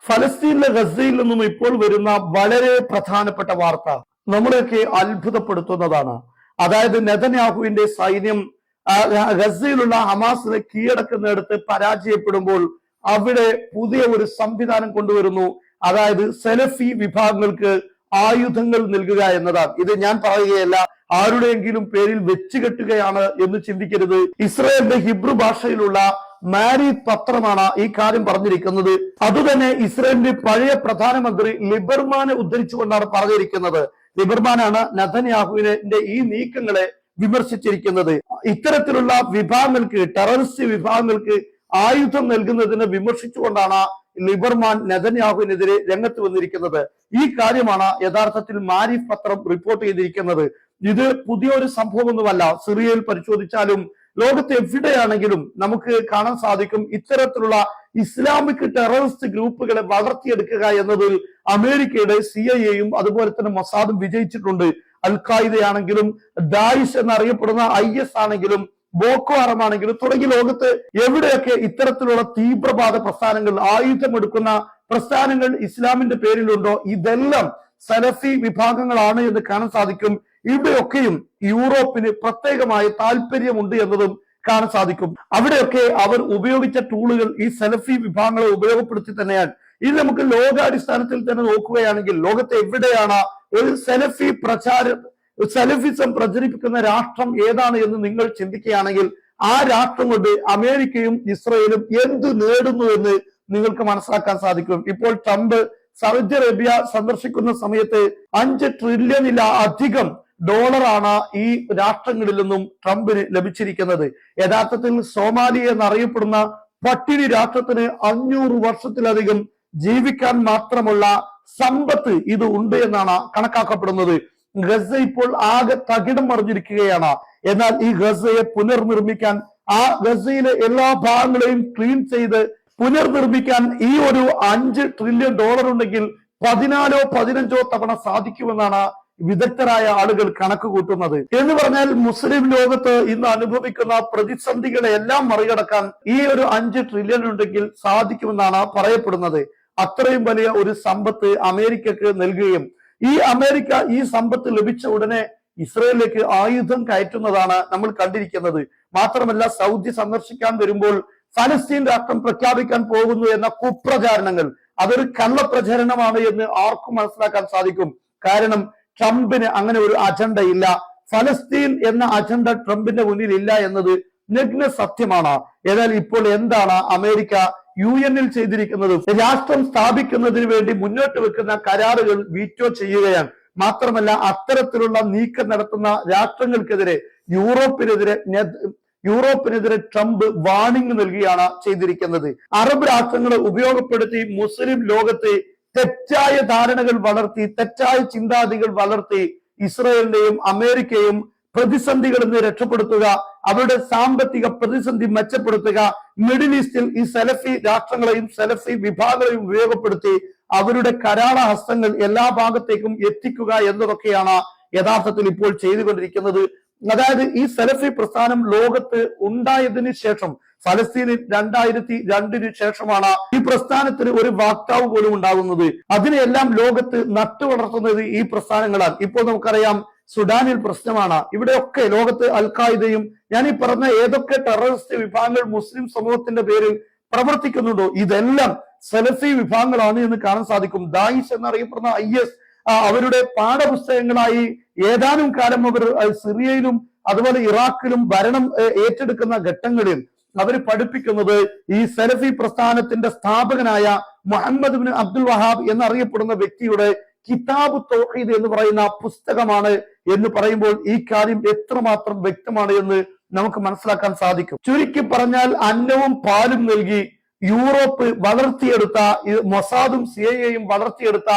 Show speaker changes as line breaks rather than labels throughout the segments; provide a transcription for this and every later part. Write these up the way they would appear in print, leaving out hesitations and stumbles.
ഫലസ്തീനിലെ ഗസയിൽ നിന്നും ഇപ്പോൾ വരുന്ന വളരെ പ്രധാനപ്പെട്ട വാർത്ത നമ്മളെയൊക്കെ അത്ഭുതപ്പെടുത്തുന്നതാണ്. അതായത് നെതന്യാഹുവിന്റെ സൈന്യം ഗസയിലുള്ള ഹമാസിനെ കീഴടക്കുന്നിടത്ത് പരാജയപ്പെടുമ്പോൾ അവിടെ പുതിയ ഒരു സംവിധാനം കൊണ്ടുവരുന്നു. അതായത് സലഫി വിഭാഗങ്ങൾക്ക് ആയുധങ്ങൾ നൽകുക എന്നതാണ്. ഇത് ഞാൻ പറയുകയല്ല, ആരുടെയെങ്കിലും പേരിൽ വെച്ചുകെട്ടുകയാണ് എന്ന് ചിന്തിക്കരുത്. ഇസ്രായേലിന്റെ ഹിബ്രു ഭാഷയിലുള്ള മാരീത് പത്രമാണ് ഈ കാര്യം പറഞ്ഞിരിക്കുന്നത്. അതുതന്നെ ഇസ്രായേലിന്റെ പഴയ പ്രധാനമന്ത്രി ലിബർമാനെ ഉദ്ധരിച്ചുകൊണ്ടാണ് പറഞ്ഞിരിക്കുന്നത്. ലിബർമാനാണ് നെതന്യാഹുവിന്റെ ഈ നീക്കങ്ങളെ വിമർശിച്ചിരിക്കുന്നത്. ഇത്തരത്തിലുള്ള വിഭാഗങ്ങൾക്ക്, ടെററിസ്റ്റ് വിഭാഗങ്ങൾക്ക് ആയുധം നൽകുന്നതിനെ വിമർശിച്ചുകൊണ്ടാണ് ലിബർമാൻ നെതന്യാഹുവിനെതിരെ രംഗത്ത് വന്നിരിക്കുന്നത്. ഈ കാര്യമാണ് യഥാർത്ഥത്തിൽ മാരീഫ് പത്രം റിപ്പോർട്ട് ചെയ്തിരിക്കുന്നത്. ഇത് പുതിയൊരു സംഭവമൊന്നുമല്ല. സിറിയയിൽ പരിശോധിച്ചാലും ലോകത്ത് എവിടെയാണെങ്കിലും നമുക്ക് കാണാൻ സാധിക്കും ഇത്തരത്തിലുള്ള ഇസ്ലാമിക് ടെററിസ്റ്റ് ഗ്രൂപ്പുകളെ വളർത്തിയെടുക്കുക എന്നതിൽ അമേരിക്കയുടെ CIA അതുപോലെ തന്നെ മൊസാദും വിജയിച്ചിട്ടുണ്ട്. അൽ ഖായിദയാണെങ്കിലും ദായിഷ് എന്നറിയപ്പെടുന്ന IS ആണെങ്കിലും ബോക്കോ ഹറം ആണെങ്കിലും തുടങ്ങി ലോകത്ത് എവിടെയൊക്കെ ഇത്തരത്തിലുള്ള തീവ്രവാദ പ്രസ്ഥാനങ്ങൾ, ആയുധമെടുക്കുന്ന പ്രസ്ഥാനങ്ങൾ ഇസ്ലാമിന്റെ പേരിലുണ്ടോ, ഇതെല്ലാം സലഫി വിഭാഗങ്ങളാണ് എന്ന് കാണാൻ സാധിക്കും. ഇവിടെയൊക്കെയും യൂറോപ്പിന് പ്രത്യേകമായ താല്പര്യമുണ്ട് എന്നതും കാണാൻ സാധിക്കും. അവിടെയൊക്കെ അവർ ഉപയോഗിച്ച ടൂളുകൾ ഈ സലഫി വിഭാഗങ്ങളെ ഉപയോഗപ്പെടുത്തി തന്നെയാണ്. ഇത് നമുക്ക് ലോകാടിസ്ഥാനത്തിൽ തന്നെ നോക്കുകയാണെങ്കിൽ ലോകത്തെ എവിടെയാണ് ഒരു സലഫിസം പ്രചരിപ്പിക്കുന്ന രാഷ്ട്രം ഏതാണ് എന്ന് നിങ്ങൾ ചിന്തിക്കുകയാണെങ്കിൽ ആ രാഷ്ട്രം കൊണ്ട് അമേരിക്കയും ഇസ്രയേലും എന്ത് നേടുന്നു എന്ന് നിങ്ങൾക്ക് മനസ്സിലാക്കാൻ സാധിക്കും. ഇപ്പോൾ ട്രംപ് സൗദി അറേബ്യ സന്ദർശിക്കുന്ന സമയത്ത് 5 ട്രില്യണിലധികം ഡോളറാണ് ഈ രാഷ്ട്രങ്ങളിൽ നിന്നും ട്രംപിന് ലഭിച്ചിരിക്കുന്നത്. യഥാർത്ഥത്തിൽ സോമാലിയ എന്നറിയപ്പെടുന്ന പട്ടിണി രാഷ്ട്രത്തിന് 500 വർഷത്തിലധികം ജീവിക്കാൻ മാത്രമുള്ള സമ്പത്ത് ഇത് ഉണ്ട് എന്നാണ് കണക്കാക്കപ്പെടുന്നത്. ഗസ ഇപ്പോൾ ആകെ തകിടം മറിഞ്ഞിരിക്കുകയാണ്. എന്നാൽ ഈ ഗസയെ പുനർനിർമ്മിക്കാൻ, ആ ഗസയിലെ എല്ലാ ഭാഗങ്ങളെയും ക്ലീൻ ചെയ്ത് പുനർനിർമ്മിക്കാൻ ഈ ഒരു 5 ട്രില്യൺ ഡോളർ ഉണ്ടെങ്കിൽ 14 or 15 തവണ സാധിക്കുമെന്നാണ് വിദഗ്ധരായ ആളുകൾ കണക്ക് കൂട്ടുന്നത്. എന്ന് പറഞ്ഞാൽ മുസ്ലിം ലോകത്ത് ഇന്ന് അനുഭവിക്കുന്ന പ്രതിസന്ധികളെ എല്ലാം മറികടക്കാൻ ഈ ഒരു 5 ട്രില്യൺ ഉണ്ടെങ്കിൽ സാധിക്കുമെന്നാണ് പറയപ്പെടുന്നത്. അത്രയും വലിയ ഒരു സമ്പത്ത് അമേരിക്കക്ക് നൽകുകയും അമേരിക്ക ഈ സമ്പത്ത് ലഭിച്ച ഉടനെ ഇസ്രയേലിലേക്ക് ആയുധം കയറ്റുന്നതാണ് നമ്മൾ കണ്ടിരിക്കുന്നത്. മാത്രമല്ല സൗദി സന്ദർശിക്കാൻ വരുമ്പോൾ ഫലസ്തീൻ രാഷ്ട്രം പ്രഖ്യാപിക്കാൻ പോകുന്നു എന്ന കുപ്രചാരണങ്ങൾ, അതൊരു കള്ളപ്രചരണമാണ് എന്ന് ആർക്കും മനസ്സിലാക്കാൻ സാധിക്കും. കാരണം ട്രംപിന് അങ്ങനെ ഒരു അജണ്ട ഇല്ല. ഫലസ്തീൻ എന്ന അജണ്ട ട്രംപിന്റെ മുന്നിൽ ഇല്ല എന്നത് നഗ്ന സത്യമാണ്. എന്നാൽ ഇപ്പോൾ എന്താണ് അമേരിക്ക UN ചെയ്തിരിക്കുന്നത്? രാഷ്ട്രം സ്ഥാപിക്കുന്നതിന് വേണ്ടി മുന്നോട്ട് വെക്കുന്ന കരാറുകൾ വീറ്റോ ചെയ്യുകയാണ്. മാത്രമല്ല അത്തരത്തിലുള്ള നീക്കം നടത്തുന്ന രാഷ്ട്രങ്ങൾക്കെതിരെ യൂറോപ്പിനെതിരെ ട്രംപ് വാർണിംഗ് നൽകുകയാണ് ചെയ്തിരിക്കുന്നത്. അറബ് രാഷ്ട്രങ്ങളെ ഉപയോഗപ്പെടുത്തി മുസ്ലിം ലോകത്തെ തെറ്റായ ധാരണകൾ വളർത്തി, തെറ്റായ ചിന്താഗതികൾ വളർത്തി ഇസ്രയേലിനെയും അമേരിക്കയും പ്രതിസന്ധികളിൽ നിന്ന് രക്ഷപ്പെടുത്തുക, അവരുടെ സാമ്പത്തിക പ്രതിസന്ധി മെച്ചപ്പെടുത്തുക, മിഡിൽ ഈസ്റ്റിൽ ഈ സലഫി രാഷ്ട്രങ്ങളെയും സലഫി വിഭാഗങ്ങളെയും ഉപയോഗപ്പെടുത്തി അവരുടെ കരാള ഹസ്തങ്ങൾ എല്ലാ ഭാഗത്തേക്കും എത്തിക്കുക എന്നതൊക്കെയാണ് യഥാർത്ഥത്തിൽ ഇപ്പോൾ ചെയ്തുകൊണ്ടിരിക്കുന്നത്. അതായത് ഈ സലഫി പ്രസ്ഥാനം ലോകത്ത് ഉണ്ടായതിനു ശേഷം, ഫലസ്തീനിൽ 2002 ശേഷമാണ് ഈ പ്രസ്ഥാനത്തിന് ഒരു വാക്താവ് പോലും ഉണ്ടാകുന്നത്. അതിനെല്ലാം ലോകത്ത് നട്ടുവളർത്തുന്നത് ഈ പ്രസ്ഥാനങ്ങളാണ്. ഇപ്പോൾ നമുക്കറിയാം സുഡാനിൽ പ്രശ്നമാണ്. ഇവിടെയൊക്കെ ലോകത്ത് അൽ ഖായിദയും ഞാൻ ഈ പറഞ്ഞ ഏതൊക്കെ ടെററിസ്റ്റ് വിഭാഗങ്ങൾ മുസ്ലിം സമൂഹത്തിന്റെ പേരിൽ പ്രവർത്തിക്കുന്നുണ്ടോ ഇതെല്ലാം സലഫി വിഭാഗങ്ങളാണ് എന്ന് കാണാൻ സാധിക്കും. ദായിഷ് എന്നറിയപ്പെടുന്ന IS അവരുടെ പാഠപുസ്തകങ്ങളായി ഏതാനും കാലം അവർ സിറിയയിലും അതുപോലെ ഇറാഖിലും ഭരണം ഏറ്റെടുക്കുന്ന ഘട്ടങ്ങളിൽ അവർ പഠിപ്പിക്കുന്നത് ഈ സലഫി പ്രസ്ഥാനത്തിന്റെ സ്ഥാപകനായ മുഹമ്മദ് ബിൻ അബ്ദുൽ വഹാബ് എന്നറിയപ്പെടുന്ന വ്യക്തിയുടെ കിതാബ് തൗഹീദ് എന്ന് പറയുന്ന പുസ്തകമാണ് എന്ന് പറയുമ്പോൾ ഈ കാര്യം എത്രമാത്രം വ്യക്തമാണ് എന്ന് നമുക്ക് മനസ്സിലാക്കാൻ സാധിക്കും. ചുരുക്കി പറഞ്ഞാൽ അന്നവും പാലും നൽകി യൂറോപ്പ് വളർത്തിയെടുത്ത, മൊസാദും CIA വളർത്തിയെടുത്ത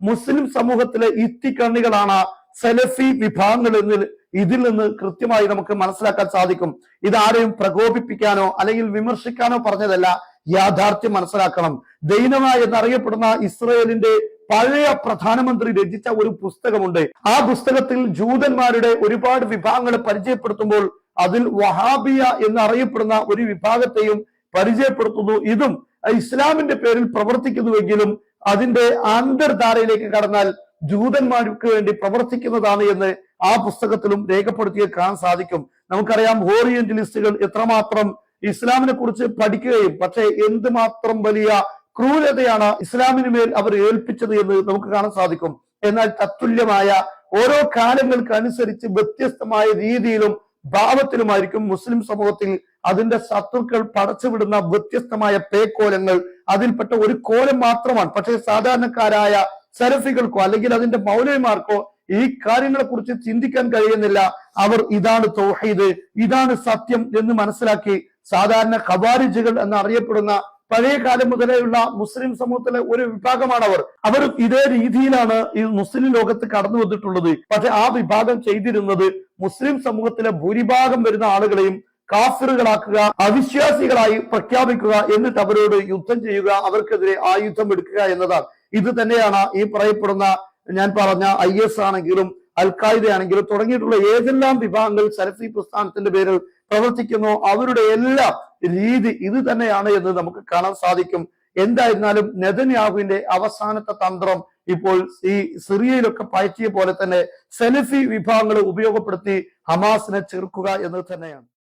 മുസ്ലിം സമൂഹത്തിലെ ഇത്തിക്കണ്ണികളാണ് സലഫി വിഭാഗങ്ങൾ എന്ന് ഇതിൽ നിന്ന് കൃത്യമായി നമുക്ക് മനസ്സിലാക്കാൻ സാധിക്കും. ഇതാരെയും പ്രകോപിപ്പിക്കാനോ അല്ലെങ്കിൽ വിമർശിക്കാനോ പറഞ്ഞതല്ല, യാഥാർത്ഥ്യം മനസ്സിലാക്കണം. ദൈനമ എന്നറിയപ്പെടുന്ന ഇസ്രയേലിന്റെ പഴയ പ്രധാനമന്ത്രി രചിച്ച ഒരു പുസ്തകമുണ്ട്. ആ പുസ്തകത്തിൽ ജൂതന്മാരുടെ ഒരുപാട് വിഭാഗങ്ങളെ പരിചയപ്പെടുത്തുമ്പോൾ അതിൽ വഹാബിയ എന്നറിയപ്പെടുന്ന ഒരു വിഭാഗത്തെയും പരിചയപ്പെടുത്തുന്നു. ഇതും ഇസ്ലാമിന്റെ പേരിൽ പ്രവർത്തിക്കുന്നുവെങ്കിലും അതിന്റെ അന്തർധാരയിലേക്ക് കടന്നാൽ ജൂതന്മാർക്ക് വേണ്ടി പ്രവർത്തിക്കുന്നതാണ് എന്ന് ആ പുസ്തകത്തിലും രേഖപ്പെടുത്തിയ കാണാൻ സാധിക്കും. നമുക്കറിയാം ഓറിയന്റലിസ്റ്റുകൾ എത്രമാത്രം ഇസ്ലാമിനെ കുറിച്ച് പഠിക്കുകയും പക്ഷേ എന്തുമാത്രം വലിയ ക്രൂരതയാണ് ഇസ്ലാമിന് മേൽ അവർ ഏൽപ്പിച്ചത് എന്ന് നമുക്ക് കാണാൻ സാധിക്കും. എന്നാൽ തത്തുല്യമായ ഓരോ കാലങ്ങൾക്ക് അനുസരിച്ച് വ്യത്യസ്തമായ രീതിയിലും ഭാവത്തിലുമായിരിക്കും മുസ്ലിം സമൂഹത്തിൽ അതിന്റെ ശത്രുക്കൾ പടച്ചുവിടുന്ന വ്യത്യസ്തമായ പേക്കോലങ്ങൾ. അതിൽപ്പെട്ട ഒരു കോലം മാത്രമാണ്. പക്ഷേ സാധാരണക്കാരായ സലഫികൾക്കോ അല്ലെങ്കിൽ അതിന്റെ മൗലവിമാർക്കോ ഈ കാര്യങ്ങളെ കുറിച്ച് ചിന്തിക്കാൻ കഴിയുന്നില്ല. അവർ ഇതാണ് തൗഹീദ്, ഇതാണ് സത്യം എന്ന് മനസ്സിലാക്കി സാധാരണ ഖവാരിജുകൾ എന്നറിയപ്പെടുന്ന പഴയ കാലം മുതലേയുള്ള മുസ്ലിം സമൂഹത്തിലെ ഒരു വിഭാഗമാണ് അവർ ഇതേ രീതിയിലാണ് ഈ മുസ്ലിം ലോകത്ത് കടന്നു വന്നിട്ടുള്ളത്. പക്ഷെ ആ വിഭാഗം ചെയ്തിരുന്നത് മുസ്ലിം സമൂഹത്തിലെ ഭൂരിഭാഗം വരുന്ന ആളുകളെയും കാഫിറുകളാക്കുക, അവിശ്വാസികളായി പ്രഖ്യാപിക്കുക, എന്നിട്ട് അവരോട് യുദ്ധം ചെയ്യുക, അവർക്കെതിരെ ആയുധം എടുക്കുക എന്നതാണ്. ഇത് തന്നെയാണ് ഈ പറയപ്പെടുന്ന ഞാൻ പറഞ്ഞ IS ആണെങ്കിലും അൽ-ഖായിദ ആണെങ്കിലും തുടങ്ങിയിട്ടുള്ള ഏതെല്ലാം വിഭാഗങ്ങൾ സലഫി പ്രസ്ഥാനത്തിന്റെ പേരിൽ പ്രവർത്തിക്കുന്നു അവരുടെ എല്ലാം രീതി ഇത് തന്നെയാണ് എന്ന് നമുക്ക് കാണാൻ സാധിക്കും. എന്തായിരുന്നാലും നെതന്യാഹുവിന്റെ അവസാനത്തെ തന്ത്രം ഇപ്പോൾ ഈ സിറിയയിലൊക്കെ പയറ്റിയ പോലെ തന്നെ സലഫി വിഭാഗങ്ങളെ ഉപയോഗപ്പെടുത്തി ഹമാസിനെ ചെറുക്കുക എന്നത് തന്നെയാണ്.